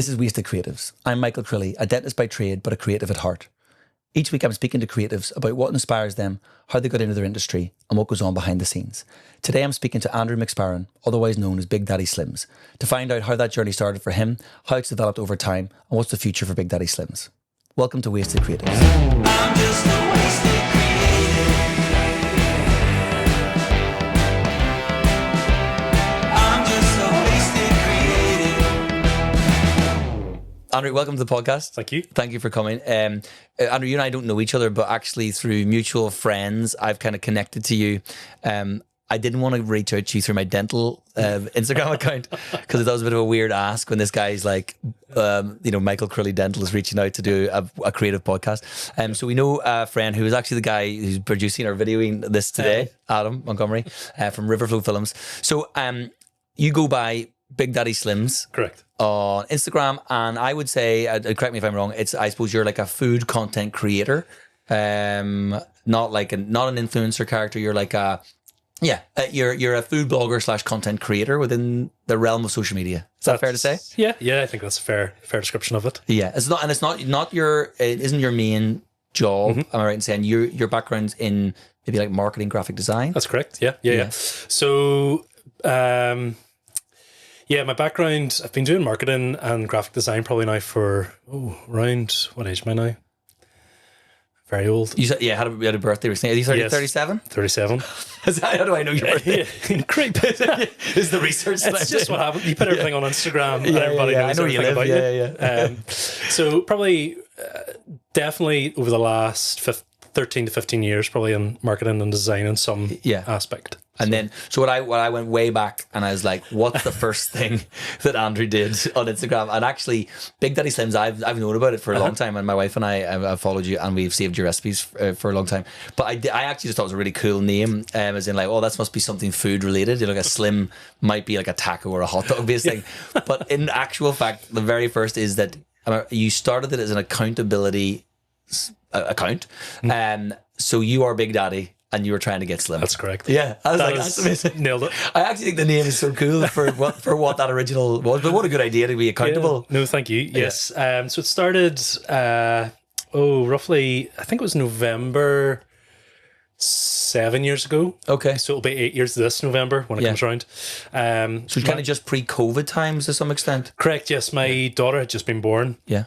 This is Wasted Creatives. I'm Michael Crilly, a dentist by trade, but a creative at heart. Each week I'm speaking to creatives about what inspires them, how they got into their industry, and what goes on behind the scenes. Today I'm speaking to Andrew McSparron, otherwise known as Big Daddy Slims, to find out how that journey started for him, how it's developed over time, and what's the future for Big Daddy Slims. Welcome to Wasted Creatives. I'm just a wasted creative. Andrew, welcome to the podcast. Thank you. Thank you for coming. Andrew, you and I don't know each other, but actually through mutual friends, I've kind of connected to you. I didn't want to reach out to you through my dental Instagram account because I thought it was a bit of a weird ask when this guy's like, Michael Crilly Dental is reaching out to do a creative podcast. So we know a friend who is actually the guy who's producing or videoing this today, Adam Montgomery from Riverflow Films. So you go by Big Daddy Slims. Correct. On Instagram, and I would say, correct me if I'm wrong, I suppose you're like a food content creator, not an influencer character. You're like you're a food blogger / content creator within the realm of social media. Is that fair to say? Yeah, I think that's a fair description of it. Yeah, it's not it isn't your main job. Mm-hmm. Am I right in saying your background's in maybe like marketing, graphic design? That's correct. Yeah. So. Yeah, my background, I've been doing marketing and graphic design probably now for, around, what age am I now? Very old. You said, had a birthday recently. Are you 30, Yes. 37? 37. How do I know your birthday? Great. Is the research. It's just what happened. You put everything on Instagram and everybody knows I know everything about you. Yeah. So probably, definitely over the last 13 to 15 years, probably in marketing and design in some aspect. And then, so what I went way back and I was like, what's the first thing that Andrew did on Instagram? And actually, Big Daddy Slims, I've known about it for a long time. And my wife and I have followed you and we've saved your recipes for a long time. But I actually just thought it was a really cool name, as in like, that must be something food related. Like a slim might be like a taco or a hot dog based thing. But in actual fact, the very first is that you started it as an accountability account. So you are Big Daddy. And you were trying to get slim. That's correct. Yeah, I was that's amazing. Nailed it. I actually think the name is so cool for what that original was. But what a good idea to be accountable. Yeah. No, thank you. Yes. So it started, roughly, I think it was November 7 years ago. Okay. So it'll be 8 years this November when it comes around. So kind of just pre-COVID times to some extent? Correct, yes. My daughter had just been born. Yeah.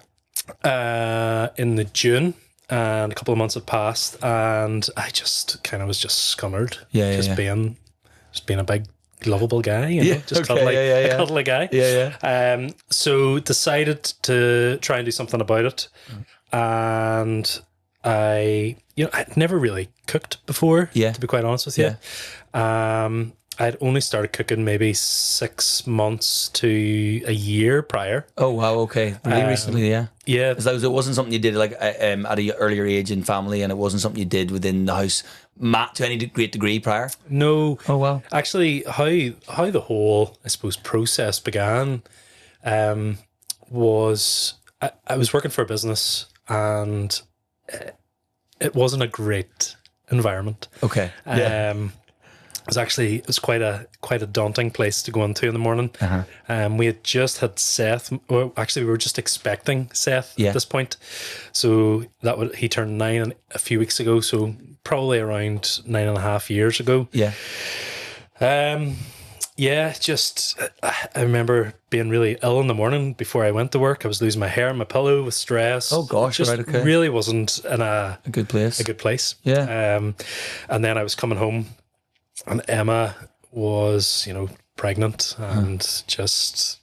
In the June. And a couple of months had passed, and I just kind of was just scunnered. Being a big lovable guy, a cuddly guy. So decided to try and do something about it, and I'd never really cooked before. To be quite honest with you. I'd only started cooking maybe 6 months to a year prior. Oh wow! Okay, really recently, yeah. Because it wasn't something you did like at an earlier age in family, and it wasn't something you did within the house to any great degree prior. No. Oh wow! Actually, how the whole, I suppose, process began, was I was working for a business, and it wasn't a great environment. Okay. It was quite a daunting place to go into in the morning. We had just had Seth. Well, actually, we were just expecting Seth at this point. So he turned 9 a few weeks ago. So probably around 9.5 years ago. I remember being really ill in the morning before I went to work. I was losing my hair and my pillow with stress. Oh gosh, just really wasn't in a good place. A good place. Yeah. And then I was coming home. And Emma was, pregnant, and just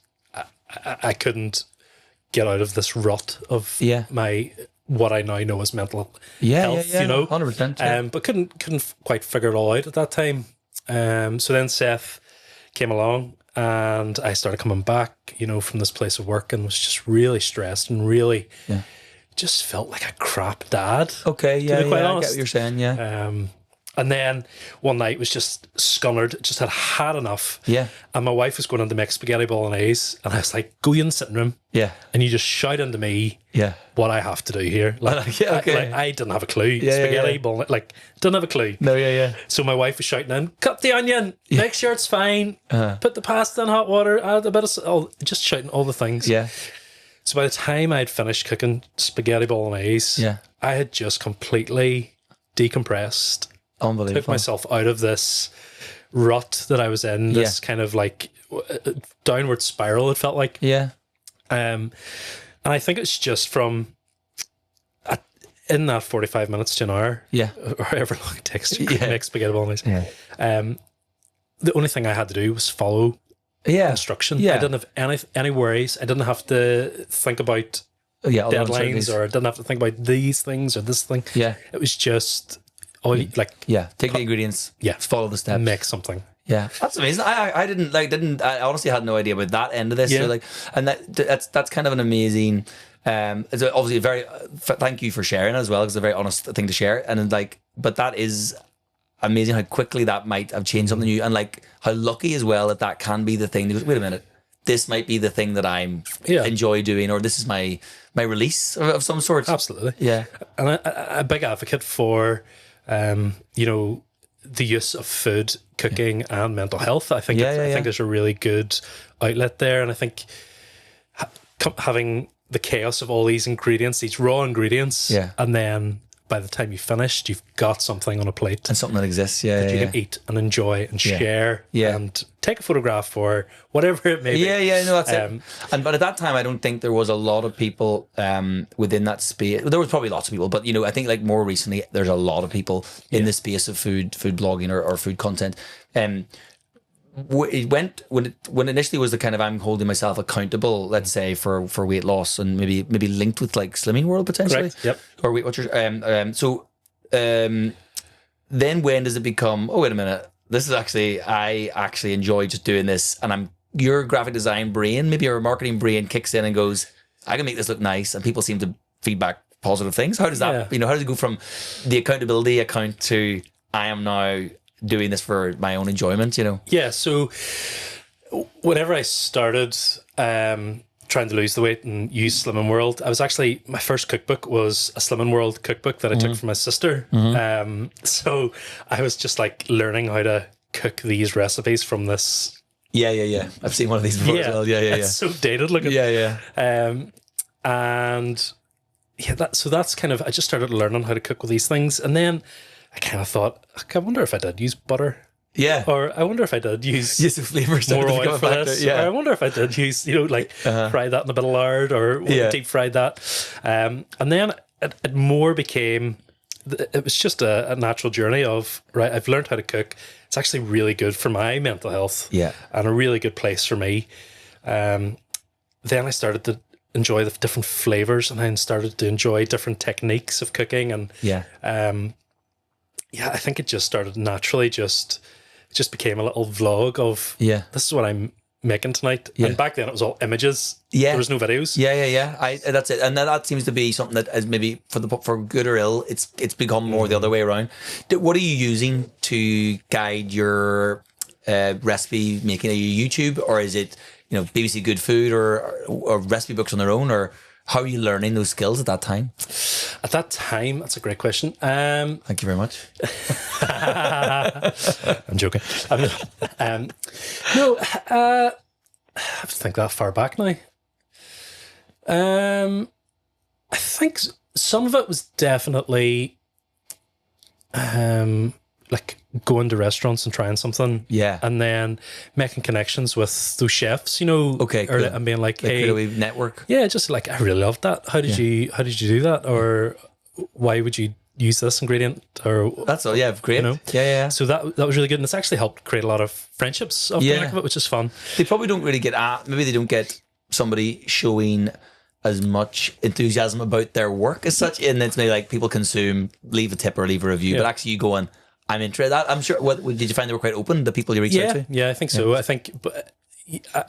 I couldn't get out of this rut of my what I now know as mental health. 100%. But couldn't quite figure it all out at that time. So then Seth came along, and I started coming back, from this place of work, and was just really stressed and really just felt like a crap dad. Okay, to be quite I honest. get what you're saying. And then one night was just scunnered, just had enough. Yeah. And my wife was going into make spaghetti bolognese, and I was like, go in the sitting room. Yeah. And you just shout into me what I have to do here. I didn't have a clue. Spaghetti bolognese, didn't have a clue. No, So my wife was shouting in, cut the onion, make sure it's fine, put the pasta in hot water, add a bit of just shouting all the things. Yeah. So by the time I'd finished cooking spaghetti bolognese, I had just completely decompressed. Unbelievable. Took myself out of this rut that I was in, this kind of like downward spiral, it felt like. Yeah. And I think it's just from in that 45 minutes to an hour, or however long it takes to make spaghetti bolognese. The only thing I had to do was follow instruction. I didn't have any worries. I didn't have to think about deadlines, or I didn't have to think about these things or this thing. It was just take the ingredients. Follow the steps. Make something. Yeah, that's amazing. I honestly had no idea about that end of this. So and that's kind of an amazing. It's obviously a very thank you for sharing as well, because it's a very honest thing to share, and but that is amazing how quickly that might have changed something new, and like how lucky as well that can be the thing. Because, wait a minute, this might be the thing that I'm enjoy doing, or this is my release of some sort. Absolutely, yeah. And I'm a big advocate for the use of food, cooking, and mental health. I think I think there's a really good outlet there, and I think having the chaos of all these ingredients, these raw ingredients, and then by the time you finished, you've got something on a plate and something that exists, that you can eat and enjoy and share, and take a photograph or whatever it may be. No, that's it. But at that time, I don't think there was a lot of people within that space. There was probably lots of people, but I think like more recently, there's a lot of people in the space of food blogging or food content. It went when initially was the kind of I'm holding myself accountable, let's say for weight loss, and maybe linked with like Slimming World potentially. Correct. Yep. Or Weight Watchers. Then when does it become? Oh, wait a minute. This is I actually enjoy just doing this, and your graphic design brain, maybe your marketing brain kicks in and goes, I can make this look nice, and people seem to feedback positive things. How does that? How does it go from the accountability account to I am now doing this for my own enjoyment, Yeah, so whenever I started trying to lose the weight and use Slimming World, my first cookbook was a Slimming World cookbook that I took from my sister. So I was just like learning how to cook these recipes from this. Yeah. I've seen one of these before as well. Yeah. It's so dated looking. Yeah. So that's kind of, I just started learning how to cook with these things, and then I kind of thought, I wonder if I did use butter. Yeah. Or I wonder if I did use the flavors more oil for this. Or I wonder if I did use, fry that in a bit of lard or deep fried that. And then it more became, it was just a natural journey of, right, I've learned how to cook. It's actually really good for my mental health. Yeah. And a really good place for me. Then I started to enjoy the different flavors, and then started to enjoy different techniques of cooking. And I think it just started naturally, just became a little vlog of this is what I'm making tonight. And back then it was all images. There was no videos. That's it. And that seems to be something that is maybe for good or ill, it's become more the other way around. What are you using to guide your recipe making? Are you YouTube, or is it BBC Good Food or recipe books on their own, or how are you learning those skills at that time? At that time, that's a great question. Thank you very much. I'm joking. No, I have to think that far back now. I think some of it was definitely like going to restaurants and trying something, and then making connections with those chefs, Okay, cool. and being like, hey, could we network? Yeah, just like, I really loved that. How did you do that, or why would you use this ingredient? Or that's all. Yeah, great. Yeah. So that was really good, and it's actually helped create a lot of friendships off the back of it, which is fun. They probably don't really maybe they don't get somebody showing as much enthusiasm about their work as such, and it's maybe like people consume, leave a tip or leave a review, but actually you go on, I'm interested. I'm sure. What did you find they were quite open? The people you reached out to? Yeah, I think so. I think, but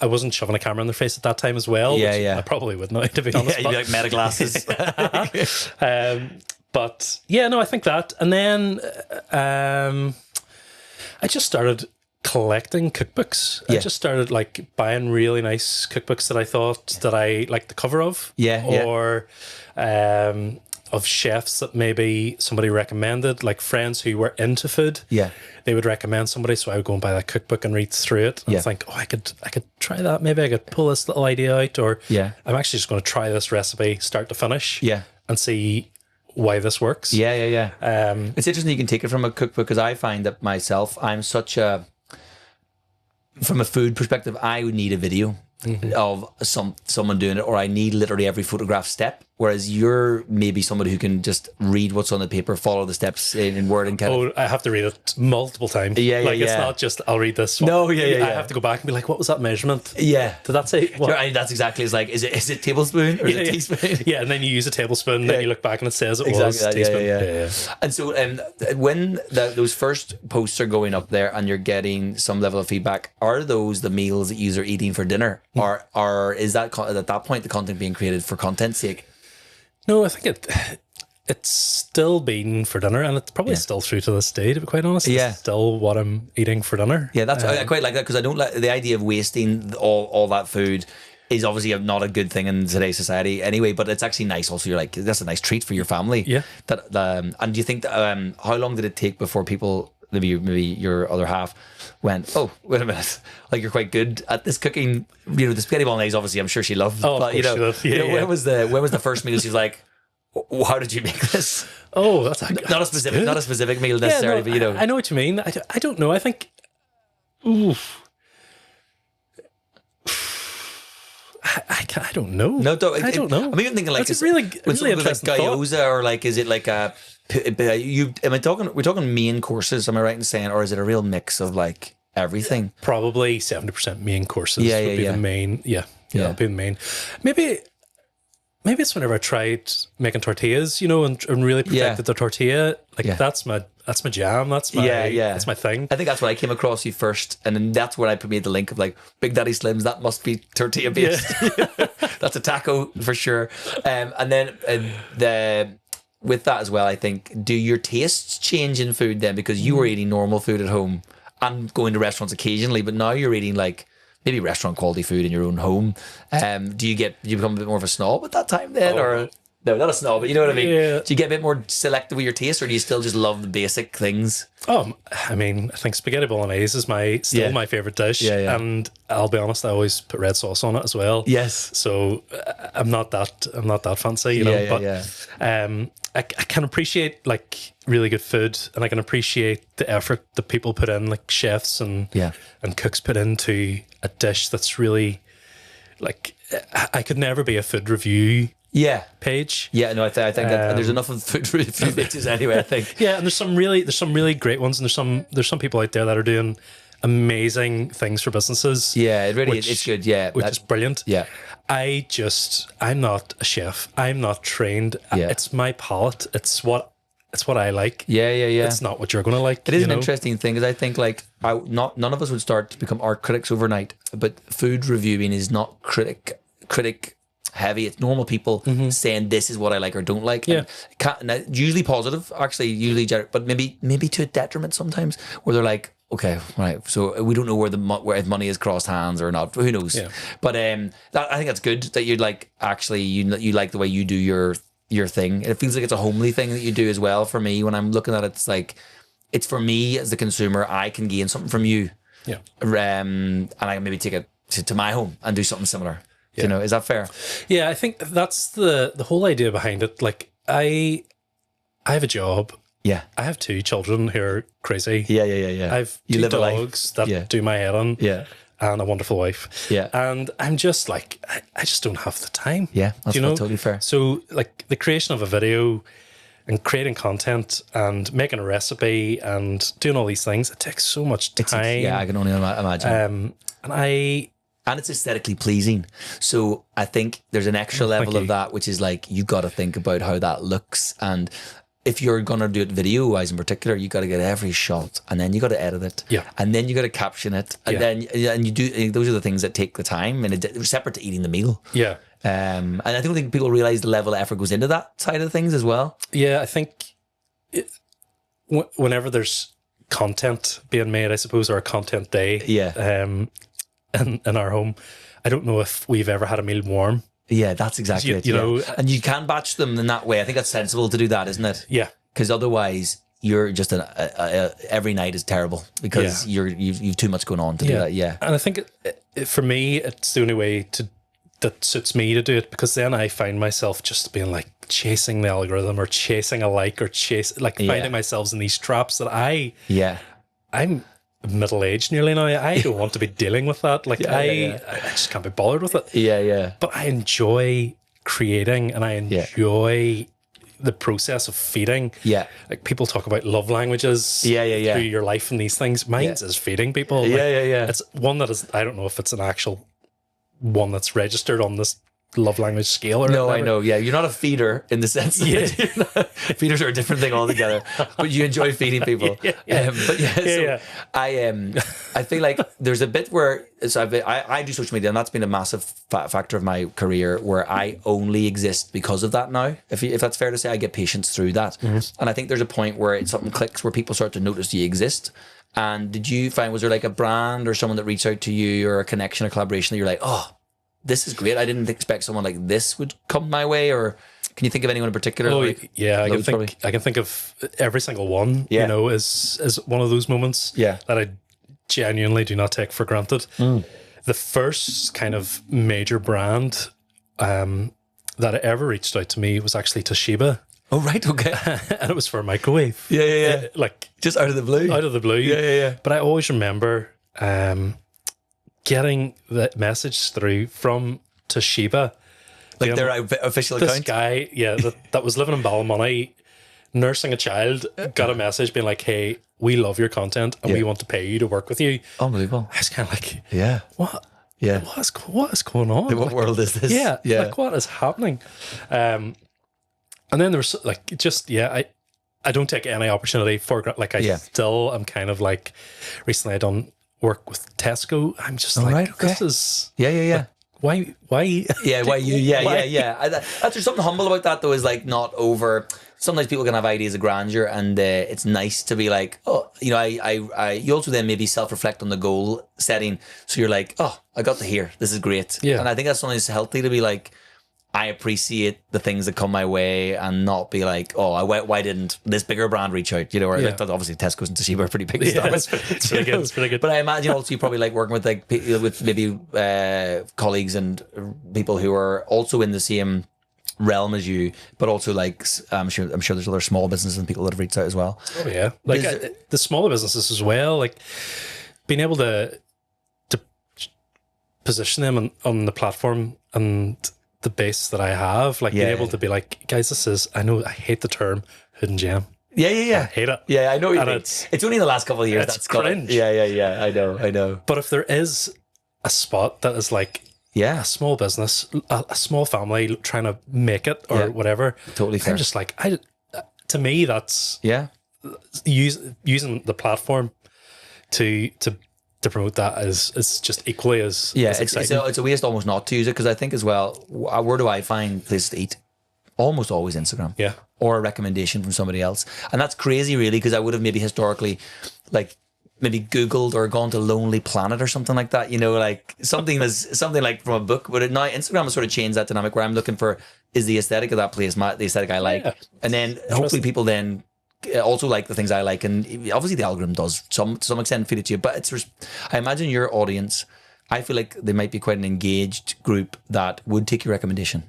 I wasn't shoving a camera in their face at that time as well. I probably would not, to be honest. You'd be like meta glasses. But I think that, and then I just started collecting cookbooks. I just started like buying really nice cookbooks that I thought that I liked the cover of. of chefs that maybe somebody recommended, like friends who were into food. Yeah. They would recommend somebody, so I would go and buy that cookbook and read through it and think, oh, I could try that. Maybe I could pull this little idea out, or I'm actually just going to try this recipe start to finish and see why this works. It's interesting you can take it from a cookbook, because I find that myself, I'm such a, from a food perspective, I would need a video of someone doing it, or I need literally every photograph step. Whereas you're maybe somebody who can just read what's on the paper, follow the steps in word and kind of. I have to read it multiple times. It's not just I'll read this one. No, I have to go back and be like, what was that measurement? Yeah. Did that say what? Sure, that's exactly, it's like, is it tablespoon or is it teaspoon? Yeah, and then you use a tablespoon, and then you look back and it says it was teaspoon. Yeah. And so when those first posts are going up there and you're getting some level of feedback, are those the meals that you are eating for dinner? Or is that at that point the content being created for content's sake? No, I think it's still been for dinner, and it's probably still through to this day, to be quite honest. It's still what I'm eating for dinner. Yeah, that's I quite like that, because I don't like the idea of wasting all that food. Is obviously not a good thing in today's society anyway, but it's actually nice also. You're like, that's a nice treat for your family. Yeah. And do you think that, how long did it take before people, maybe your other half, went, oh, wait a minute, like, you're quite good at this cooking, the spaghetti bolognese, obviously I'm sure she loved, but she loved. when was the first meal she was like, how did you make this? Oh, that's not a specific meal necessarily, but I know what you mean. I don't know. I think I don't know. No, I don't know. I'm even thinking like, it's really interesting like gyoza, or like, is it like a? We're talking main courses? Am I right in saying, or is it a real mix of like everything? Probably 70% main courses would be the main. Yeah, that'd be the main. Maybe it's whenever I tried making tortillas, and really perfected the tortilla. Like that's my jam. That's my thing. I think that's when I came across you first, and then that's when I made the link of like Big Daddy Slim's. That must be tortilla based. That's a taco for sure. And then with that as well, I think, do your tastes change in food then, because you were eating normal food at home and going to restaurants occasionally, but now you're eating like maybe restaurant quality food in your own home. Do you become a bit more of a snob at that time then, or? No, not a snob, but you know what I mean? Yeah. Do you get a bit more selective with your taste, or do you still just love the basic things? I mean, I think spaghetti bolognese is still my favourite dish. Yeah. And I'll be honest, I always put red sauce on it as well. Yes. So I'm not that fancy, I can appreciate like really good food, and I can appreciate the effort that people put in, like chefs and cooks put into a dish that's really like, I could never be a food review page. Yeah, no, I think that there's enough of food pages anyway, I think. Yeah, and there's some really great ones, and there's some people out there that are doing amazing things for businesses. Yeah, it really it's good. Yeah, which is brilliant. Yeah, I'm not a chef. I'm not trained. Yeah. It's my palate. It's what I like. Yeah. It's not what you're going to like. It is an interesting thing, because I think like none of us would start to become art critics overnight, but food reviewing is not critic heavy. It's normal people saying this is what I like or don't like. Yeah, and usually positive, actually, but maybe to a detriment sometimes, where they're like, okay, right, so we don't know where if money has crossed hands or not. Who knows? Yeah. But I think that's good that you'd like, actually you like the way you do your thing. It feels like it's a homely thing that you do as well. For me, when I'm looking at it, it's like, it's for me as the consumer, I can gain something from you. Yeah. And I can maybe take it to my home and do something similar. Yeah. Is that fair? Yeah, I think that's the whole idea behind it. Like, I have a job. Yeah. I have 2 children who are crazy. Yeah. I have 2 dogs that do my head on. Yeah. And a wonderful wife. Yeah. And I'm just like, I just don't have the time. Yeah, that's totally fair. So like the creation of a video and creating content and making a recipe and doing all these things, it takes so much time. I can only imagine. And it's aesthetically pleasing. So I think there's an extra level of that, which is like, you got to think about how that looks. And if you're going to do it video wise in particular, you got to get every shot, and then you got to edit it. Yeah. And then you got to caption it. And then you do, those are the things that take the time, and it's separate to eating the meal. Yeah. And I don't think people realize the level of effort goes into that side of things as well. Yeah. I think whenever there's content being made, I suppose, or a content day. Yeah. In our home, I don't know if we've ever had a meal warm. Yeah, that's exactly it. You know, and you can batch them in that way. I think that's sensible to do that, isn't it? Yeah. Because otherwise, you're just every night is terrible because you've too much going on to do that. Yeah, and I think for me, it's the only way that suits me to do it, because then I find myself just being like chasing the algorithm or chasing a like or finding myself in these traps that I'm middle-aged nearly now. I don't want to be dealing with that. Like I just can't be bothered with it. Yeah. But I enjoy creating, and I enjoy the process of feeding. Yeah. Like people talk about love languages through your life and these things. Mine's is feeding people. Like, it's one that is, I don't know if it's an actual one that's registered on this love language scale or no, whatever. I know. Yeah, you're not a feeder in the sense that feeders are a different thing altogether. But you enjoy feeding people. I feel like there's a bit where I do social media, and that's been a massive factor of my career, where I only exist because of that now. If that's fair to say, I get patients through that, and I think there's a point where something clicks, where people start to notice you exist. And did you find, was there like a brand or someone that reached out to you, or a connection or collaboration that you're like, oh, this is great, I didn't expect someone like this would come my way? Or can you think of anyone in particular? I can think of every single one. You know, is one of those moments that I genuinely do not take for granted. The first kind of major brand that ever reached out to me was actually Toshiba. Oh, right, okay. And it was for a microwave. Yeah. Like just out of the blue. Out of the blue. Yeah. But I always remember getting the message through from Toshiba. Like their official account? This guy, that was living in Ballymoney, nursing a child, got a message being like, hey, we love your content and we want to pay you to work with you. Unbelievable. I was kind of like, what? Yeah. What is going on? What world is this? Yeah. Like, what is happening? And then there was like, I don't take any opportunity for, like, I still am kind of like, recently I done work with Tesco. I'm just this is... Yeah. Like, why? Yeah, why you? Yeah. There's something humble about that, though, is like not over... Sometimes people can have ideas of grandeur, and it's nice to be like, oh, you know, you also then maybe self-reflect on the goal setting. So you're like, oh, I got to here. This is great. Yeah. And I think that's something that's healthy, to be like, I appreciate the things that come my way, and not be like, oh, why didn't this bigger brand reach out? You know, or obviously Tesco's and Toshiba are pretty big to start with. It's pretty good. It's pretty good. But I imagine also you probably like working with with maybe colleagues and people who are also in the same realm as you, but also like I'm sure there's other small businesses and people that have reached out as well. Oh yeah, like the smaller businesses as well. Like being able to position them on the platform and the base that I have, like being able to be like, guys, I know I hate the term hidden gem. Yeah. I hate it. Yeah, I know what you mean. It's only in the last couple of years that's cringe. Yeah. I know. But if there is a spot that is like a small business, a small family trying to make it or whatever, totally fair. I'm just like, to me, that's using the platform to promote that is just equally as exciting. It's a waste almost not to use it, because I think as well, where do I find places to eat? Almost always Instagram. Yeah. Or a recommendation from somebody else. And that's crazy, really, because I would have maybe historically like maybe Googled or gone to Lonely Planet or something like that, you know, like something like from a book. But now Instagram has sort of changed that dynamic, where I'm looking for, is the aesthetic of that place the aesthetic I like? Yeah. And then hopefully people then also like the things I like, and obviously the algorithm does to some extent feed it to you, but I imagine your audience, I feel like they might be quite an engaged group that would take your recommendation,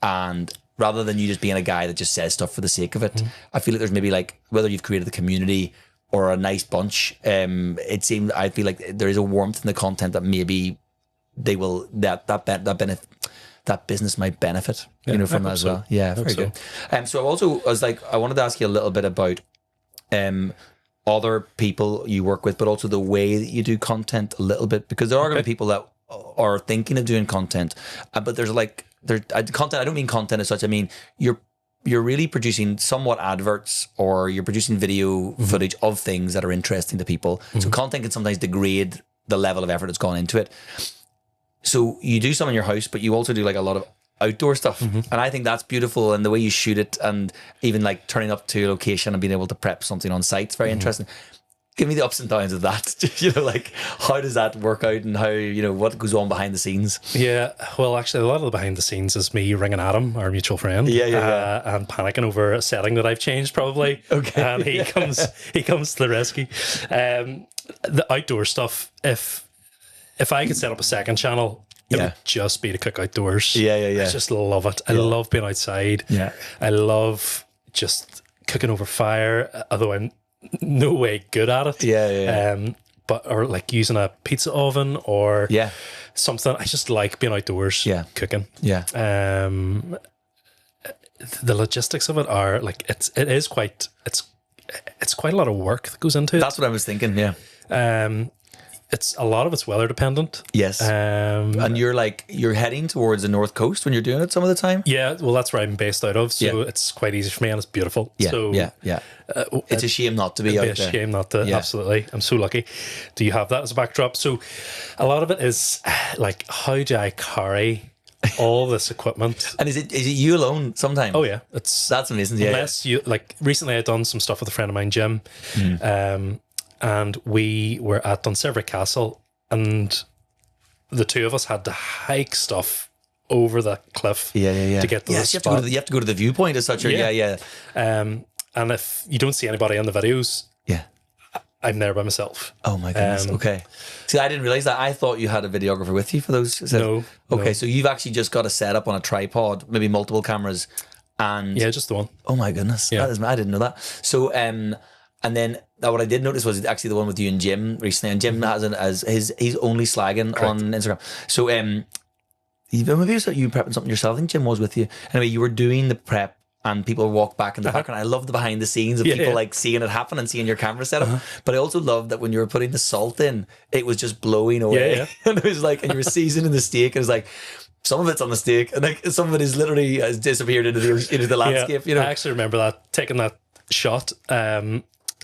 and rather than you just being a guy that just says stuff for the sake of it, I feel like there's maybe like, whether you've created the community or a nice bunch, I feel like there is a warmth in the content that maybe they will that business might benefit, from that as well. Yeah, very good. So I wanted to ask you a little bit about other people you work with, but also the way that you do content a little bit, because there are going to be people that are thinking of doing content, but there's content. I don't mean content as such. I mean you're really producing somewhat adverts, or you're producing video footage of things that are interesting to people. So content can sometimes degrade the level of effort that's gone into it. So you do some in your house, but you also do like a lot of outdoor stuff. And I think that's beautiful. And the way you shoot it, and even like turning up to a location and being able to prep something on site, it's very interesting. give me the ups and downs of that. Like how does that work out, and how what goes on behind the scenes? Yeah, well, actually, a lot of the behind the scenes is me ringing Adam, our mutual friend, and panicking over a setting that I've changed probably. Okay, and he comes to the rescue. The outdoor stuff, if I could set up a second channel, it would just be to cook outdoors. I just love it. I love being outside. I love just cooking over fire, although I'm no way good at it. But or like using a pizza oven or something. I just like being outdoors, cooking. The logistics of it are like it's quite a lot of work that goes into it. That's what I was thinking. It's a lot of it's weather dependent. Yes. And you're heading towards the north coast when you're doing it some of the time? Yeah, well, that's where I'm based out of, so it's quite easy for me, and it's beautiful. It's a shame not to be out there. It's a shame not to, absolutely. I'm so lucky. Do you have that as a backdrop? So a lot of it is like, how do I carry all this equipment? And is it you alone sometimes? Oh, yeah. That's amazing. Unless you, like, recently I'd done some stuff with a friend of mine, Jim, and we were at Dunsevery Castle, and the two of us had to hike stuff over the cliff to get to the spot. You have to go to the viewpoint as such. And if you don't see anybody on the videos, I'm there by myself. Oh my goodness. Okay. See, I didn't realize that. I thought you had a videographer with you for those. No. Okay, so you've actually just got a setup on a tripod, maybe multiple cameras, and just the one. Oh my goodness. I didn't know that. So and then what I did notice was actually the one with you and Jim recently, and Jim has he's only slagging on Instagram. So maybe you prepping something yourself. I think Jim was with you. Anyway, you were doing the prep, and people walk back in the background. I love the behind the scenes of people like seeing it happen and seeing your camera setup. But I also loved that when you were putting the salt in, it was just blowing away. And it was like, and you were seasoning the steak, and it was like, some of it's on the steak, and like some of it is literally has disappeared into the landscape. I actually remember taking that shot.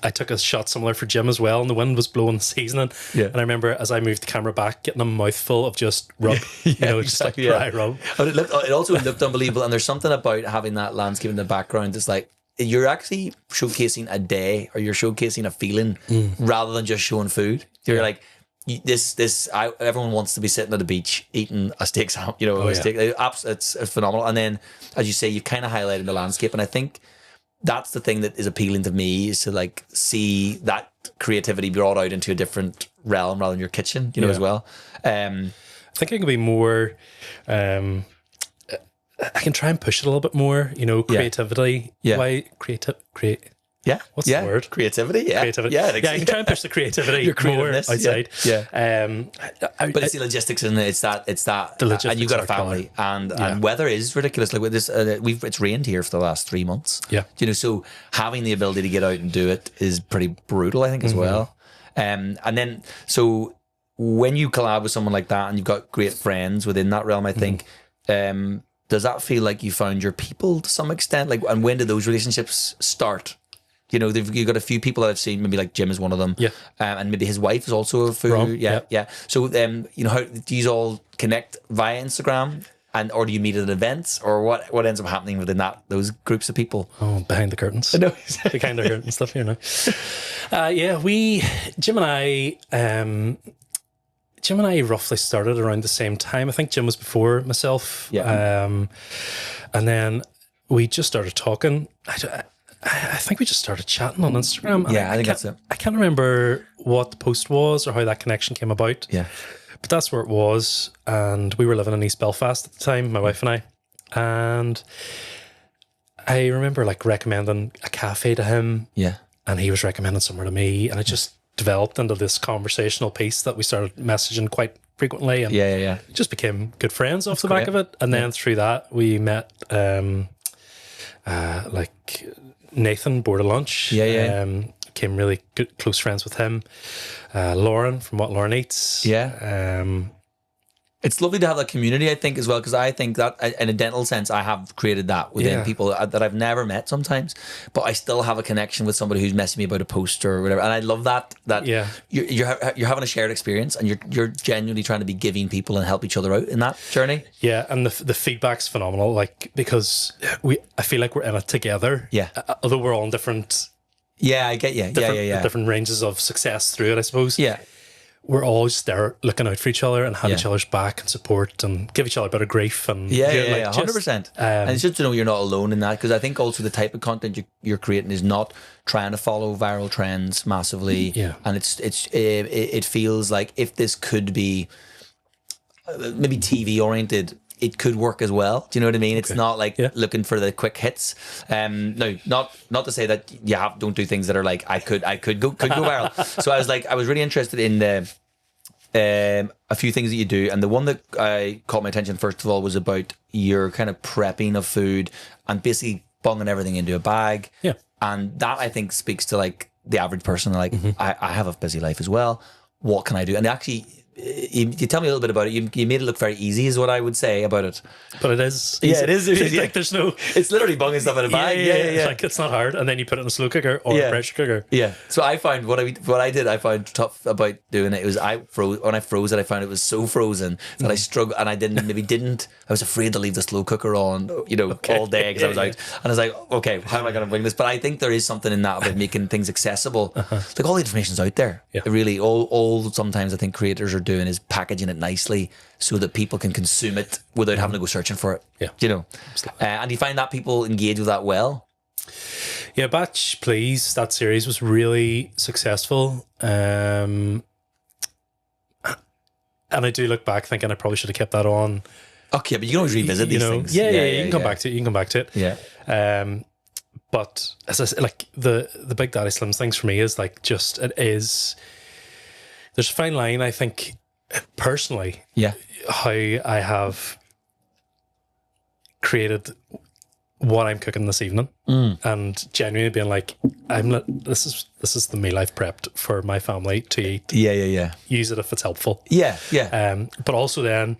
I took a shot similar for Jim as well, and the wind was blowing seasoning. And I remember as I moved the camera back, getting a mouthful of just rub, just like dry rub. But it also looked unbelievable, and there's something about having that landscape in the background. It's like you're actually showcasing a day, or you're showcasing a feeling rather than just showing food. You're like, everyone wants to be sitting at the beach eating a steak sandwich, steak. It's phenomenal. And then, as you say, you've kind of highlighted the landscape, and I think that's the thing that is appealing to me, is to like see that creativity brought out into a different realm rather than your kitchen, as well. I think I can be more. I can try and push it a little bit more. Creativity. Why create? Yeah. What's the word? Creativity. Yeah. Creativity. Yeah. I can try and push the creativity your more outside. But it's the logistics, and it's that. And you've got a family, and weather is ridiculous. Like with this, it's rained here for the last 3 months. So having the ability to get out and do it is pretty brutal, I think, as well. And then so when you collab with someone like that, and you've got great friends within that realm, I think. Does that feel like you found your people to some extent? Like, and when did those relationships start? You've got a few people that I've seen, maybe like Jim is one of them. And maybe his wife is also a food. So, how do you all connect via Instagram, or do you meet at events, or what ends up happening within those groups of people? Oh, behind the curtains. I know. Behind the curtains stuff here now. Jim and I roughly started around the same time. I think Jim was before myself. And then we just started talking. I think we just started chatting on Instagram. I think that's it. I can't remember what the post was or how that connection came about. But that's where it was. And we were living in East Belfast at the time, my wife and I. And I remember like recommending a cafe to him. And he was recommending somewhere to me. And it just developed into this conversational piece that we started messaging quite frequently. And just became good friends off the back of it. And then through that, we met like Nathan, Board of Lunch. Became really good, close friends with him. Lauren from What Lauren Eats. It's lovely to have that community, I think, as well, because I think that in a dental sense, I have created that within people that I've never met sometimes, but I still have a connection with somebody who's messing me about a poster or whatever. And I love that you're having a shared experience, and you're genuinely trying to be giving people and help each other out in that journey. And the feedback's phenomenal, like, because I feel like we're in it together. Yeah. Although we're all in different Yeah, I get you. Yeah. Different ranges of success through it, I suppose. Yeah. We're always there looking out for each other and have each other's back and support and give each other a bit of grief. And 100%. And it's just to know you're not alone in that, because I think also the type of content you're creating is not trying to follow viral trends massively. Yeah. And it feels like if this could be maybe TV oriented, it could work as well. Do you know what I mean? It's not like looking for the quick hits. No, not to say that don't do things that are like I could go viral. So I was really interested in a few things that you do, and the one that caught my attention first of all was about your kind of prepping of food and basically bunging everything into a bag. Yeah, and that I think speaks to like the average person. Like I have a busy life as well. What can I do? And actually, you tell me a little bit about it. You made it look very easy, is what I would say about it. But it is. Yeah, it is. Like there's no. It's literally bunging stuff in a bag. Yeah. Like it's not hard, and then you put it in a slow cooker or a pressure cooker. Yeah. So I found what I did. I found tough about doing it. It was when I froze it. I found it was so frozen that I struggled, and I didn't. I was afraid to leave the slow cooker on, all day because I was out. And I was like, okay, how am I going to bring this? But I think there is something in that about making things accessible. Like all the information's out there. Yeah. It really, all sometimes I think creators are doing is packaging it nicely so that people can consume it without having to go searching for it. Yeah. And you find that people engage with that well? Yeah, Batch Please, that series was really successful. And I do look back thinking I probably should have kept that on. Okay, but you can always revisit these things. Yeah, you can come back to it. You can come back to it. Yeah. But as I said, like the Big Daddy Slims things for me is like just there's a fine line, I think, personally. Yeah. How I have created what I'm cooking this evening, and genuinely being like, this is the meal I've prepped for my family to eat. Yeah. Use it if it's helpful. Yeah. But also then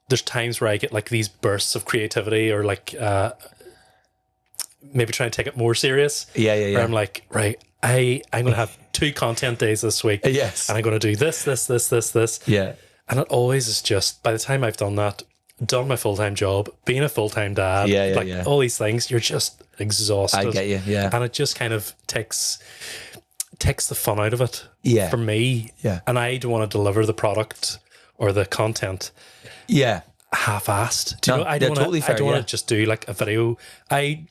there's times where I get like these bursts of creativity, or like maybe trying to take it more serious. Yeah. Where I'm like, right, I'm going to have 2 content days this week. Yes. And I'm going to do this. Yeah. And it always is just, by the time I've done that, done my full-time job, being a full-time dad, all these things, you're just exhausted. I get you, yeah. And it just kind of takes the fun out of it for me. Yeah. And I don't want to deliver the product or the content half-assed. I don't want to just do like a video. I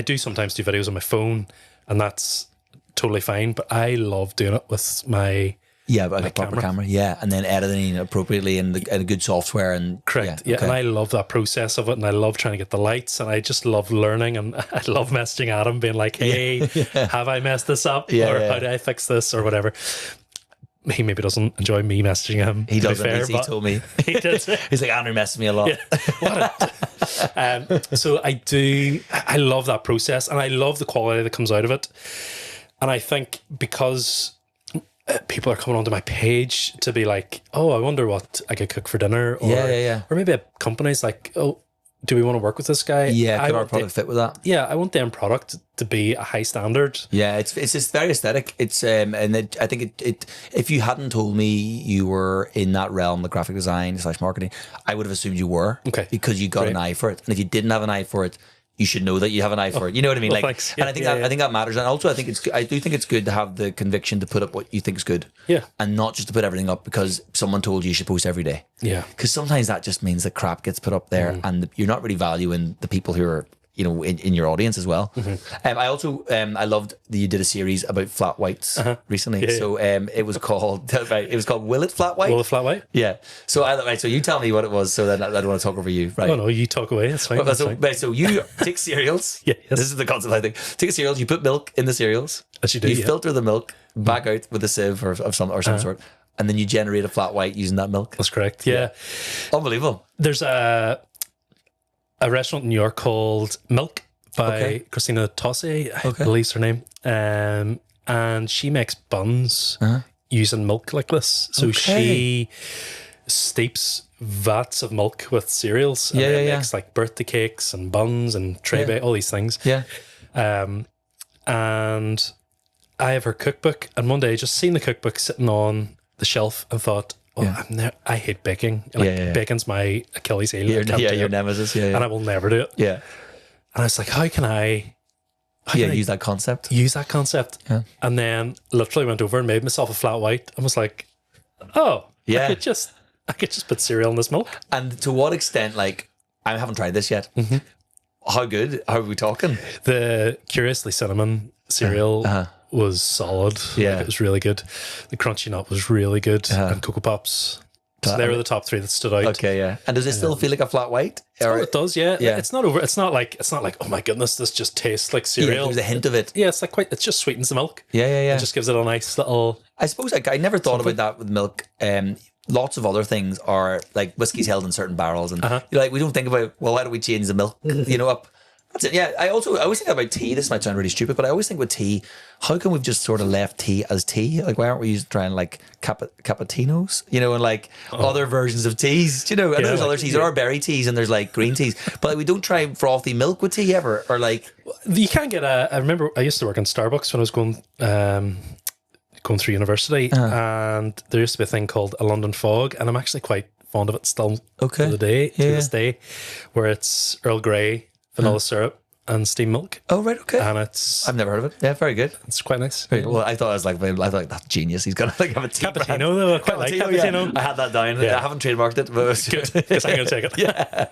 do sometimes do videos on my phone, and that's totally fine, but I love doing it with my but a proper camera. Yeah, and then editing appropriately and a good software. And correct. Yeah, and I love that process of it, and I love trying to get the lights, and I just love learning, and I love messaging Adam, being like, hey, have I messed this up? How do I fix this, or whatever. He maybe doesn't enjoy me messaging him. He doesn't. He told me. He did. He's like, Andrew messes me a lot. So I love that process, and I love the quality that comes out of it. And I think because people are coming onto my page to be like, oh, I wonder what I could cook for dinner. Or, or maybe a company's like, oh, do we want to work with this guy? Yeah, could our product fit with that? Yeah, I want the end product to be a high standard. Yeah, it's just very aesthetic. It's I think it if you hadn't told me you were in that realm, the graphic design / marketing, I would have assumed you were. Okay, because you got an eye for it, and if you didn't have an eye for it, you should know that you have an eye for it. You know what I mean? Well, thanks. And I think I think that matters. And also, I do think it's good to have the conviction to put up what you think is good. Yeah. And not just to put everything up because someone told you should post every day. Yeah. Because sometimes that just means that crap gets put up there, and you're not really valuing the people who are in your audience as well. I also I loved that you did a series about flat whites recently. So it was called Will It Flat White? Will It Flat White? Yeah. So so you tell me what it was, so that I don't want to talk over you. Right? Oh no, you talk away. It's fine. So you take cereals. Yes. This is the concept I think. Take cereals. You put milk in the cereals. As you do. You filter the milk back out with a sieve or some sort, and then you generate a flat white using that milk. That's correct. Yeah. Unbelievable. There's a restaurant in New York called Milk by Christina Tosse, I believe her name. And she makes buns using milk like this. So she steeps vats of milk with cereals and makes like birthday cakes and buns and tray all these things. Yeah. And I have her cookbook, and one day I just seen the cookbook sitting on the shelf and thought, I hate baking. Baking's my Achilles heel. Your nemesis. Yeah. And I will never do it. Yeah. And I was like, how can I use that concept. Yeah. And then literally went over and made myself a flat white and was like, oh, yeah. I could just put cereal in this milk. And to what extent, like, I haven't tried this yet. Mm-hmm. How good? How are we talking? The Curiously Cinnamon cereal was solid. Yeah. Like, it was really good. The Crunchy Nut was really good. And Cocoa Pops. So they were the top three that stood out. Okay, yeah. And does it still feel like a flat white? Or it does, yeah. It's not over. It's not like, oh my goodness, this just tastes like cereal. Yeah, there's a hint of it. Yeah, it's like it just sweetens the milk. Yeah. It just gives it a nice little. I suppose I never thought about that with milk. Lots of other things are like whiskey's held in certain barrels, and you're like, we don't think about, well, why do we change the milk? Up. That's it. Yeah, I always think about tea. This might sound really stupid, but I always think with tea, how come we've just sort of left tea as tea? Like, why aren't we trying like cappuccinos, and like other versions of teas? And there's other teas. There are berry teas and there's like green teas, but like, we don't try frothy milk with tea ever, or like you can't get I remember I used to work in Starbucks when I was going through university, and there used to be a thing called a London Fog, and I'm actually quite fond of it still to this day, where it's Earl Grey, vanilla syrup, and steamed milk. Oh, right, okay. And I've never heard of it. Yeah, very good. It's quite nice. Very, well, I thought that's genius. He's gonna like have a tea cappuccino brand. though. I quite like cappuccino. Yeah. I had that down. I haven't trademarked it, but it's good. Yes, I'm gonna take it. Yeah,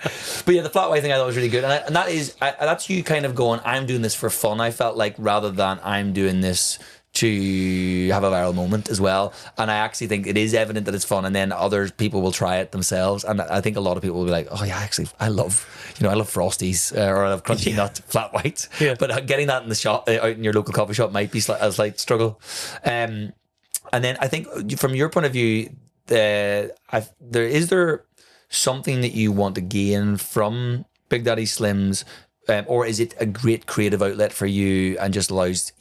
but yeah, the flat white thing I thought was really good, and that's you kind of going, I'm doing this for fun. I felt like rather than I'm doing this to have a viral moment as well, and I actually think it is evident that it's fun, and then other people will try it themselves, and I think a lot of people will be like, oh yeah, actually I love Frosties, or I love Crunchy Nut flat whites, but getting that in the shop out in your local coffee shop might be a slight struggle. And then I think from your point of view, is there something that you want to gain from Big Daddy Slim's, or is it a great creative outlet for you and just allows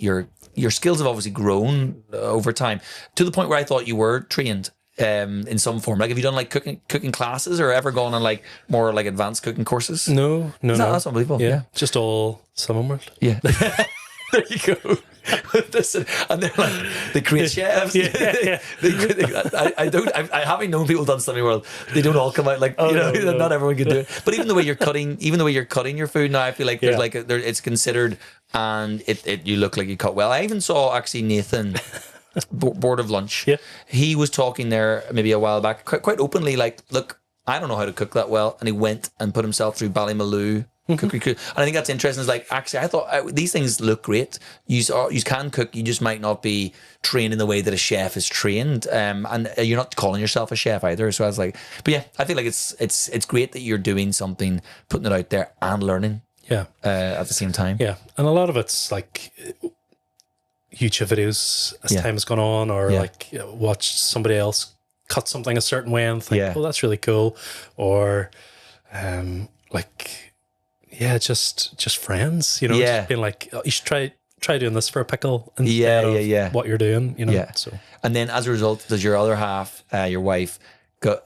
your skills have obviously grown over time to the point where I thought you were trained in some form. Like, have you done like cooking classes, or ever gone on like more like advanced cooking courses? No. That's unbelievable. Yeah. Just all Slimming World. Yeah. There you go. Listen, and they're like the great chefs. I haven't known people done Slimming World. They don't all come out like not everyone can do it. But even the way you're cutting your food now, I feel like there's it's considered, and you look like you cut well. I even saw actually Nathan Board of Lunch. Yeah, he was talking there maybe a while back, quite openly, like, look, I don't know how to cook that well, and he went and put himself through Ballymaloo cookery. And I think that's interesting. It's like, actually, I thought these things look great. You can cook. You just might not be trained in the way that a chef is trained. And you're not calling yourself a chef either. So I was like, but yeah, I feel like it's great that you're doing something, putting it out there and learning. Yeah. At the same time. Yeah. And a lot of it's like YouTube videos as time has gone on, or like watch somebody else cut something a certain way and think, oh, that's really cool. Or just friends, just being like, oh, you should try doing this for a pickle instead of what you're doing, So, and then as a result, does your other half, your wife,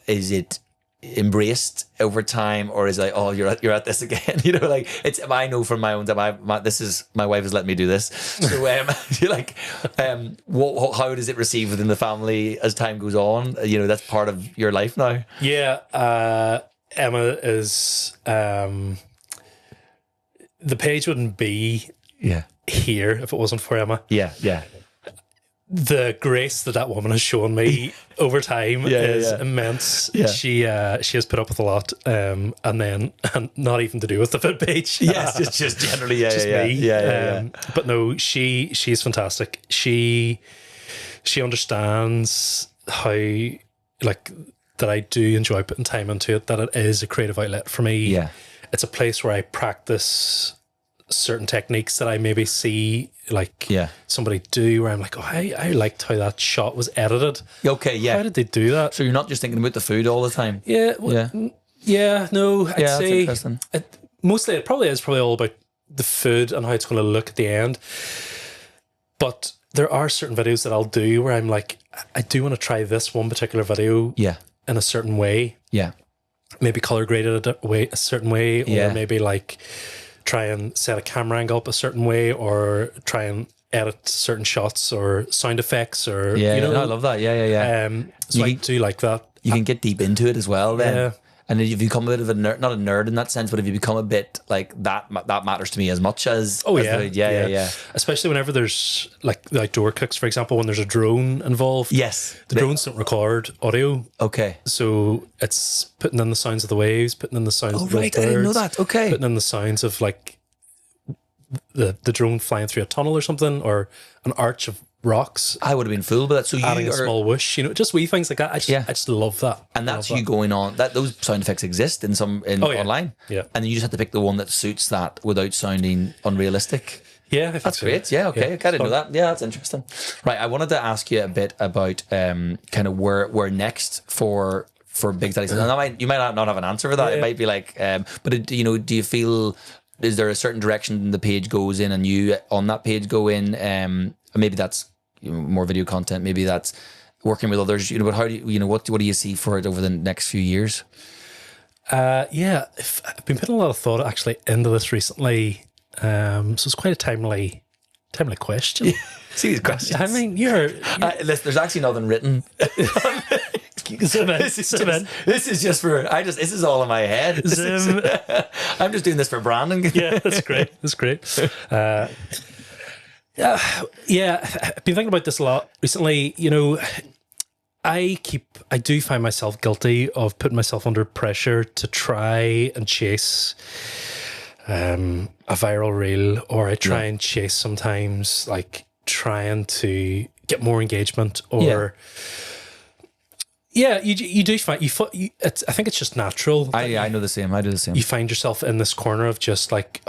is it embraced over time, or is it like, oh, you're at this again? Like, it's, I know from my own time, my wife has let me do this. So you're like, how does it receive within the family as time goes on? That's part of your life now. Yeah, Emma is. The page wouldn't be here if it wasn't for Emma. Yeah. The grace that woman has shown me over time is immense. Yeah. She has put up with a lot, and not even to do with the food page. Yes, just generally, just me. Yeah. But no, she's fantastic. She understands how, like, that I do enjoy putting time into it. That it is a creative outlet for me. Yeah. It's a place where I practice certain techniques that I maybe see somebody do, where I'm like, oh, I liked how that shot was edited. Okay, yeah. How did they do that? So you're not just thinking about the food all the time. Yeah, no, I'd say that's interesting. It probably is all about the food and how it's going to look at the end. But there are certain videos that I'll do where I'm like, I do want to try this one particular video in a certain way. Yeah. Maybe color graded a certain way, or maybe like try and set a camera angle up a certain way, or try and edit certain shots or sound effects, or I love that. Yeah. So I do like that. You can get deep into it as well then. And if you become a bit of a nerd, not a nerd in that sense, but if you become a bit like that matters to me as much as. Oh, as yeah. Especially whenever there's like the outdoor cooks, for example, when there's a drone involved. Yes. The drones don't record audio. Okay. So it's putting in the sounds of the waves, putting in the sounds of the birds. I didn't know that. Okay. Putting in the sounds of like the drone flying through a tunnel or something, or an arch of rocks. I would have been fooled by that. So adding a small whoosh, just wee things like that. I just love that. And that's you going on. Those sound effects exist in online. Yeah. And then you just have to pick the one that suits that without sounding unrealistic. Yeah, that's great. Yeah, okay. I didn't know that. Yeah, that's interesting. Right, I wanted to ask you a bit about kind of where next for Big Daddy. And you might not have an answer for that. It might be like, but do you feel? Is there a certain direction the page goes in, and you on that page go in? Maybe that's more video content. Maybe that's working with others. But how do you what do you see for it over the next few years? I've been putting a lot of thought actually into this recently. So it's quite a timely question. See these questions. I mean, there's actually nothing written. This is just for this is all in my head. I'm just doing this for branding. Yeah, that's great. I've been thinking about this a lot recently. I do find myself guilty of putting myself under pressure to try and chase a viral reel, or I try and chase sometimes like trying to get more engagement, or you do find I think it's just natural. I know the same. I do the same. You find yourself in this corner of just like,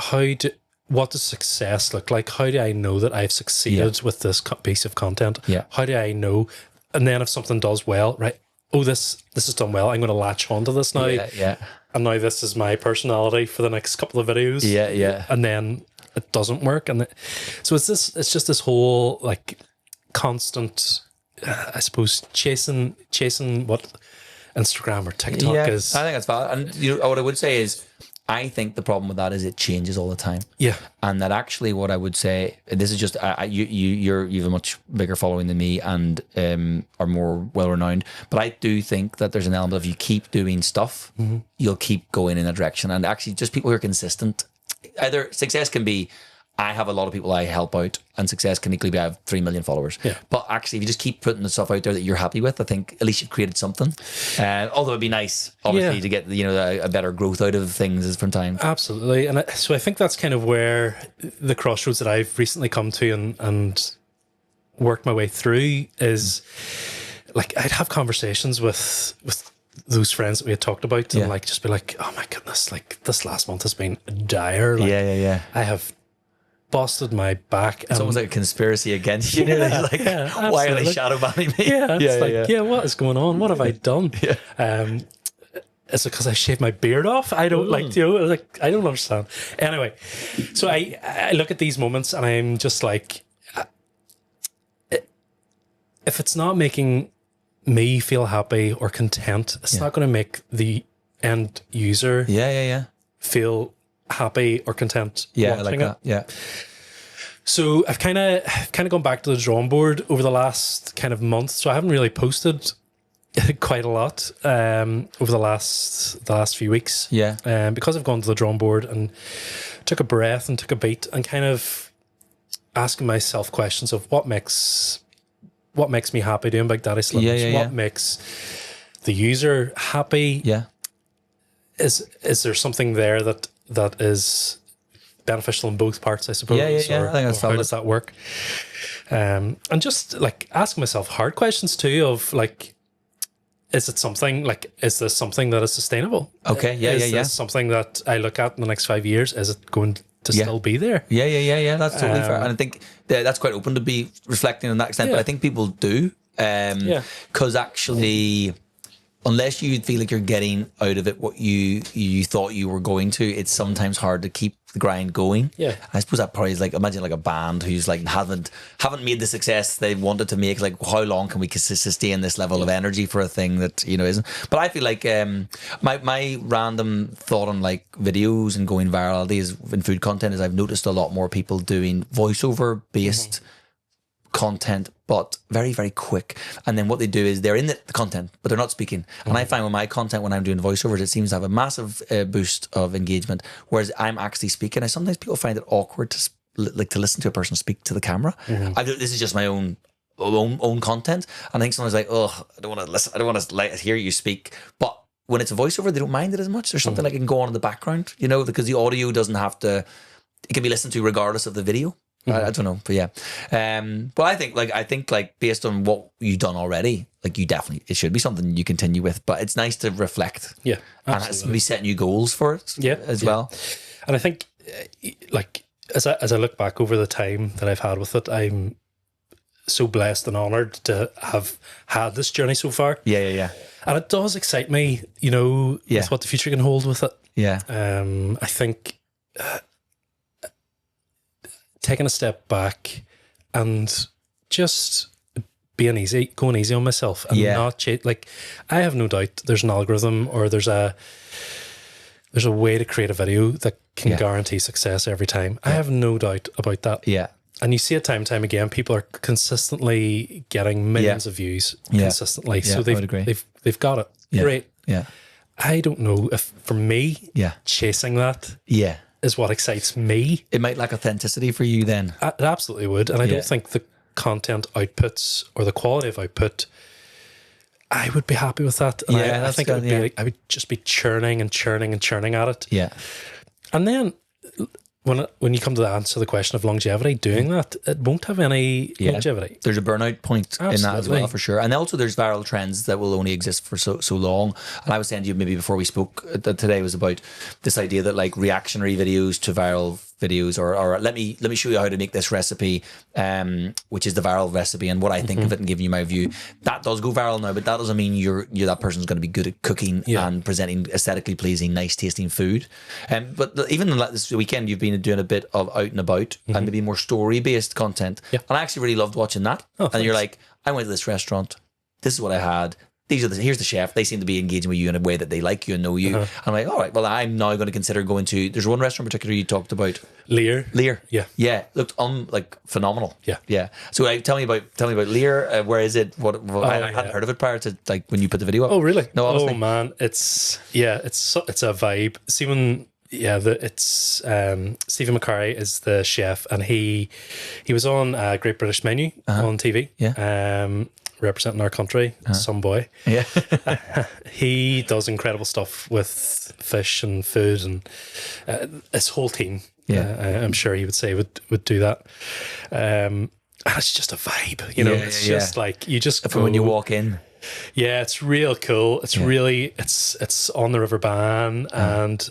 what does success look like? How do I know that I've succeeded with this piece of content? Yeah. How do I know? And then if something does well, right? Oh, this is done well. I'm going to latch onto this now. Yeah. And now this is my personality for the next couple of videos. Yeah. And then it doesn't work, so it's just this whole like constant, I suppose, chasing what Instagram or TikTok is. I think that's valid. And what I would say is, I think the problem with that is it changes all the time. Yeah. And that actually what I would say, this is just, you have a much bigger following than me and are more well-renowned. But I do think that there's an element of you keep doing stuff, you'll keep going in a direction. And actually just people who are consistent, either success can be, I have a lot of people I help out, and success can equally be I have 3 million followers. Yeah. But actually, if you just keep putting the stuff out there that you're happy with, I think at least you've created something. Although it'd be nice, obviously, to get a better growth out of things from time. Absolutely, and so I think that's kind of where the crossroads that I've recently come to and worked my way through is like I'd have conversations with those friends that we had talked about, and like just be like, oh my goodness, like this last month has been dire. Like, I have busted my back. It's almost like a conspiracy against you. Why are they shadow banning me? What is going on? What have I done? Is it because I shaved my beard off? I don't I don't understand. Anyway, so I look at these moments and I'm just like, if it's not making me feel happy or content, it's not going to make the end user feel happy or content. Like that. Yeah. So I've kind of gone back to the drawing board over the last kind of month. So I haven't really posted quite a lot over the last few weeks. Yeah. Because I've gone to the drawing board and took a breath and took a beat and kind of asking myself questions of what makes me happy doing Big Daddy Slims. What makes the user happy? Yeah. Is there something there that is beneficial in both parts, I suppose? Yeah. I think that's how does that work? And just like asking myself hard questions too of like, is this something that is sustainable? Okay. Is this something that I look at in the next 5 years? Is it going to still be there? Yeah. That's totally fair. And I think that's quite open to be reflecting on that extent, but I think people do. Because actually, unless you feel like you're getting out of it what you thought you were going to, it's sometimes hard to keep the grind going. Yeah. I suppose that probably is like, imagine like a band who's like haven't made the success they wanted to make. Like, how long can we sustain this level of energy for a thing that, isn't? But I feel like my random thought on like videos and going viral is in food content is I've noticed a lot more people doing voiceover based content, but very, very quick. And then what they do is they're in the content, but they're not speaking. And I find with my content, when I'm doing voiceovers, it seems to have a massive boost of engagement, whereas I'm actually speaking. And sometimes people find it awkward to listen to a person speak to the camera. This is just my own content. And I think someone's like, oh, I don't want to listen. I don't want to hear you speak. But when it's a voiceover, they don't mind it as much. There's something that can go on in the background, because the audio doesn't have to, it can be listened to regardless of the video. I don't know, but yeah. But I think based on what you've done already, like it should be something you continue with. But it's nice to reflect. Yeah, absolutely. And it's maybe setting you goals for it. As well. And I think, as I look back over the time that I've had with it, I'm so blessed and honoured to have had this journey so far. Yeah. And it does excite me, with what the future can hold with it. Yeah. I think taking a step back and just going easy on myself and not I have no doubt there's an algorithm or there's a way to create a video that can guarantee success every time. I have no doubt about that. Yeah. And you see it time and time again. People are consistently getting millions of views consistently. Yeah, so they've got it. Yeah. Great. Yeah. I don't know if for me, chasing that is what excites me. It might lack authenticity for you then. It absolutely would. And I don't think the content outputs or the quality of output, I would be happy with that. And I think it would be I would just be churning and churning and churning at it. Yeah. And then when you come to answer the question of longevity, doing that, it won't have any longevity. There's a burnout point in that as well, for sure. And also there's viral trends that will only exist for so long. And I was saying to you maybe before we spoke that today was about this idea that like reactionary videos to viral videos or let me show you how to make this recipe, which is the viral recipe and what I think of it and giving you my view. That does go viral now, but that doesn't mean you're that person's going to be good at cooking and presenting aesthetically pleasing, nice tasting food. But even this weekend you've been doing a bit of out and about and maybe more story based content. And I actually really loved watching that. And you're like, I went to this restaurant, this is what I had. Here's the chef. They seem to be engaging with you in a way that they like you and know you. I'm like, all right, well, I'm now going to consider going to. There's one restaurant in particular you talked about. Lear. Yeah. Looked phenomenal. Yeah. So tell me about Lear. Where is it? I hadn't heard of it prior to like when you put the video up. Oh really? No, honestly. Oh man, it's a vibe. Stephen McCurry is the chef, and he was on Great British Menu on TV. Representing our country, some boy. Yeah. He does incredible stuff with fish and food, and his whole team. I'm sure he would say would do that. And it's just a vibe, it's just like you just go, when you walk in. Yeah, it's real cool. It's really it's on the River Bann, and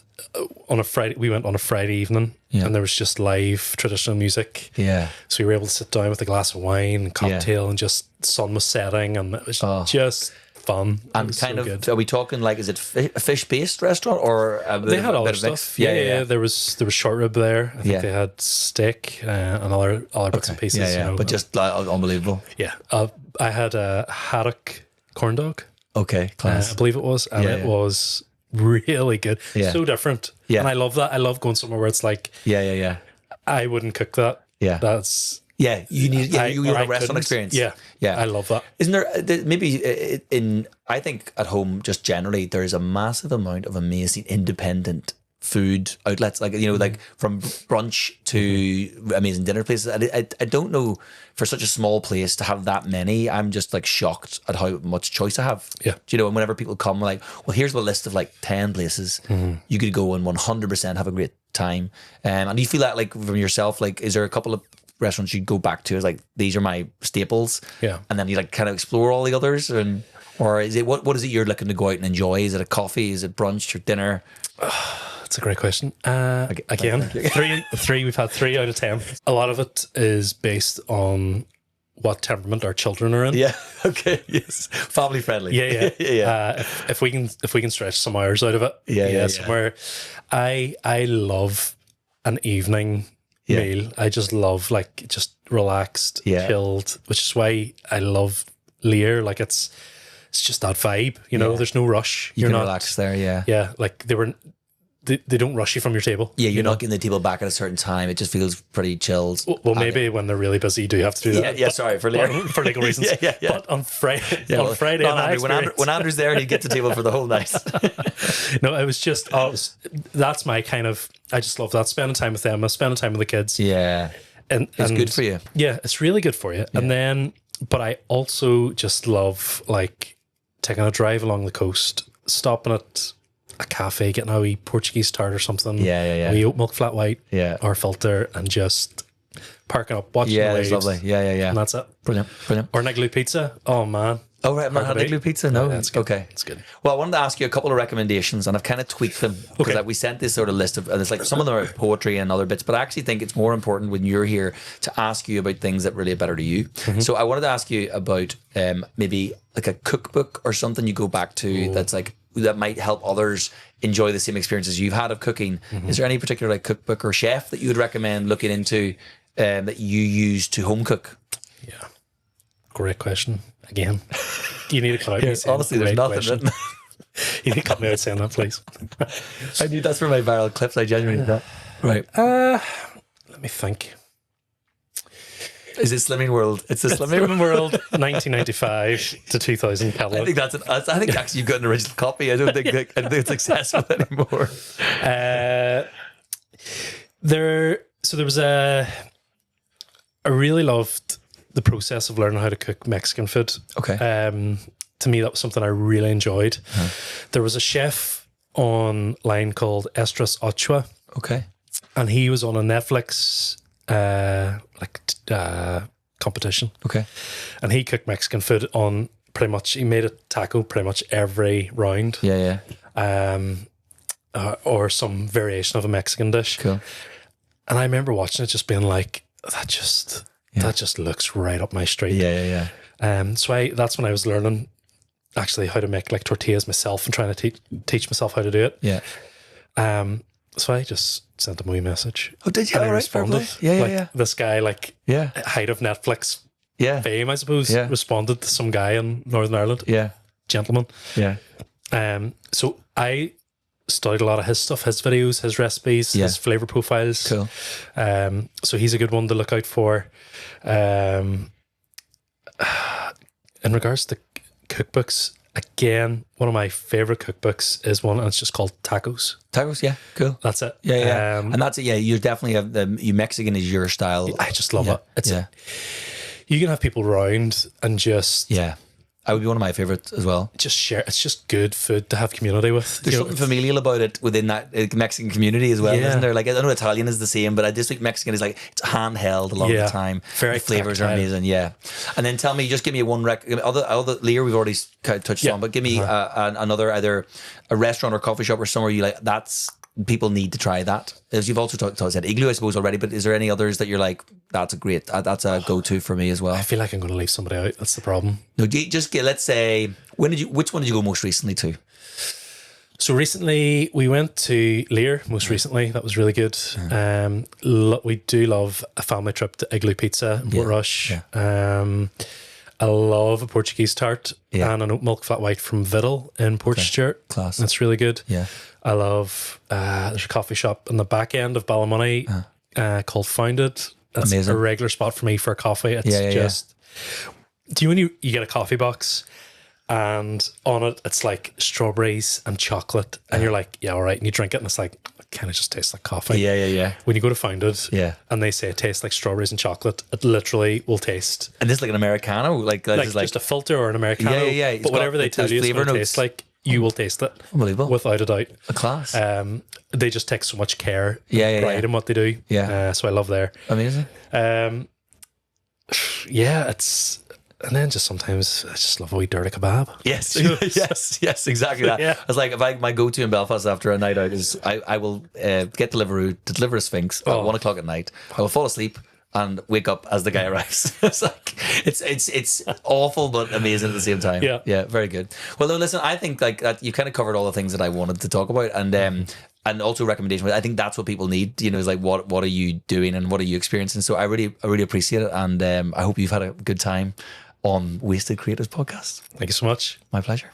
on a Friday we went on a Friday evening, and there was just live traditional music. Yeah, so we were able to sit down with a glass of wine and cocktail, and just sun was setting, and it was just fun. And kind of good. Are we talking like is it a fish based restaurant or they had other stuff? Yeah. There was short rib there. I think they had steak and other bits and pieces. But just unbelievable. Yeah, I had a haddock corn dog. Okay, class. I believe it was, and it was really good. So different. Yeah, and I love that. I love going somewhere where it's like, I wouldn't cook that. Yeah, that's. Yeah, you need you a restaurant experience. Yeah, I love that. Isn't there maybe I think at home just generally there's a massive amount of amazing independent food outlets, like like from brunch to amazing dinner places. I don't know, for such a small place to have that many. I'm just like shocked at how much choice I have. Yeah, and whenever people come, like, well, here's a list of like 10 places you could go and 100% have a great time. And do you feel that like from yourself? Like, is there a couple of restaurants you go back to as like these are my staples? Yeah, and then you like kind of explore all the others, or is it what is it you're looking to go out and enjoy? Is it a coffee? Is it brunch or dinner? That's a great question. Again, three. We've had 3 out of 10. A lot of it is based on what temperament our children are in. Yeah. Okay. Yes. Family friendly. Yeah. If we can stretch some hours out of it. Yeah. Somewhere. I love an evening meal. I just love like just relaxed, chilled, which is why I love Lear. Like it's just that vibe. There's no rush. You're not relaxed there. Yeah. Yeah. Like they don't rush you from your table. Yeah, you're not getting the table back at a certain time. It just feels pretty chilled. Well, maybe when they're really busy, you do have to do that. Yeah, sorry, for legal reasons. Yeah. But on Friday, when Andrew's there, he gets the table for the whole night. No, it was just, that's my kind of, I just love that, spending time with them, spending time with the kids. Yeah. And it's good for you. Yeah, it's really good for you. Yeah. And then, but I also just love like taking a drive along the coast, stopping at a cafe, getting a wee Portuguese tart or something. Yeah. A wee oat milk flat white. Yeah. Or filter, and just parking up, watching the waves. Yeah, it's lovely. Yeah. And that's it. Brilliant. Or an igloo pizza. Oh, man. Oh, right. I've not had igloo pizza. No, that's good. Okay, it's good. Well, I wanted to ask you a couple of recommendations, and I've kind of tweaked them because we sent this sort of list of, and it's like some of them are poetry and other bits, but I actually think it's more important when you're here to ask you about things that relate better to you. Mm-hmm. So I wanted to ask you about maybe like a cookbook or something you go back to that's like that might help others enjoy the same experiences you've had of cooking. Mm-hmm. Is there any particular like cookbook or chef that you would recommend looking into that you use to home cook? Yeah, great question. Again, you need to cut out. Honestly, there's nothing written. You need to cut me out saying that, please. I need that's for my viral clips. I genuinely need that. Right. Let me think. Is it Slimming World? It's a Slimming World, 1995 to 2000 calories. I think that's I think actually you've got an original copy. I don't think it's accessible anymore. There was I really loved the process of learning how to cook Mexican food. Okay. To me, that was something I really enjoyed. Uh-huh. There was a chef online called Estras Ochoa. Okay. And he was on a Netflix competition. Okay. And he cooked Mexican food on pretty much, he made a taco pretty much every round. Yeah. Or some variation of a Mexican dish. Cool. And I remember watching it just being like, that just looks right up my street. Yeah. So that's when I was learning actually how to make like tortillas myself and trying to teach myself how to do it. Yeah. So I just sent him a wee message. Oh, did you? And he responded. Yeah. This guy, height of Netflix fame, I suppose, responded to some guy in Northern Ireland. Yeah. Gentleman. Yeah. So I studied a lot of his stuff, his videos, his recipes, his flavor profiles. Cool. So he's a good one to look out for. In regards to cookbooks, again, one of my favorite cookbooks is one, and it's just called Tacos. Tacos, yeah, cool. That's it. Yeah. And that's it. Yeah, you definitely have you Mexican is your style. I just love it. You can have people around and just I would be one of my favorites as well. Just share. It's just good food to have community with. There's something familial about it within that Mexican community as well, isn't there? Like, I know Italian is the same, but I just think Mexican is like, it's handheld a lot of the time. Very the flavors tactile. are amazing, And then tell me, just give me one other Lear we've already kind of touched on, but give me another, either a restaurant or coffee shop or somewhere you like, people need to try that. As you've also said Igloo, I suppose, already, but is there any others that you're like, that's a go-to for me as well? I feel like I'm going to leave somebody out. That's the problem. No, let's say, which one did you go most recently to? So recently we went to Lear, most recently. That was really good. We do love a family trip to Igloo Pizza in Portrush. I love a Portuguese tart and an oat milk flat white from Vidal in Port Stewart. Class. That's really good. Yeah. I love, there's a coffee shop in the back end of Ballymoney called Founded. That's amazing. A regular spot for me for a coffee. It's do you when you get a coffee box and on it it's like strawberries and chocolate and you're like, yeah, all right, and you drink it and it's like, it kind of just tastes like coffee. Yeah. When you go to Founded and they say it tastes like strawberries and chocolate, it literally will taste. And this is like an Americano? Like just a filter or an Americano. Yeah. But whatever they tell you it's going to taste like, you will taste it. Unbelievable. Without a doubt. A class. They just take so much care and pride in what they do. Yeah. So I love there. Amazing. It's... And then just sometimes I just love a wee dirty kebab. Yes, exactly that. I was like, my go-to in Belfast after a night out is I will get Deliveroo to deliver a Sphinx at 1 o'clock at night. I will fall asleep and wake up as the guy arrives. It's like it's awful but amazing at the same time. Yeah, very good. Well, no, listen, I think like that you kind of covered all the things that I wanted to talk about, and also recommendations. I think that's what people need. Is like what are you doing and what are you experiencing? So I really appreciate it, and I hope you've had a good time on Wasted Creators Podcast. Thank you so much. My pleasure.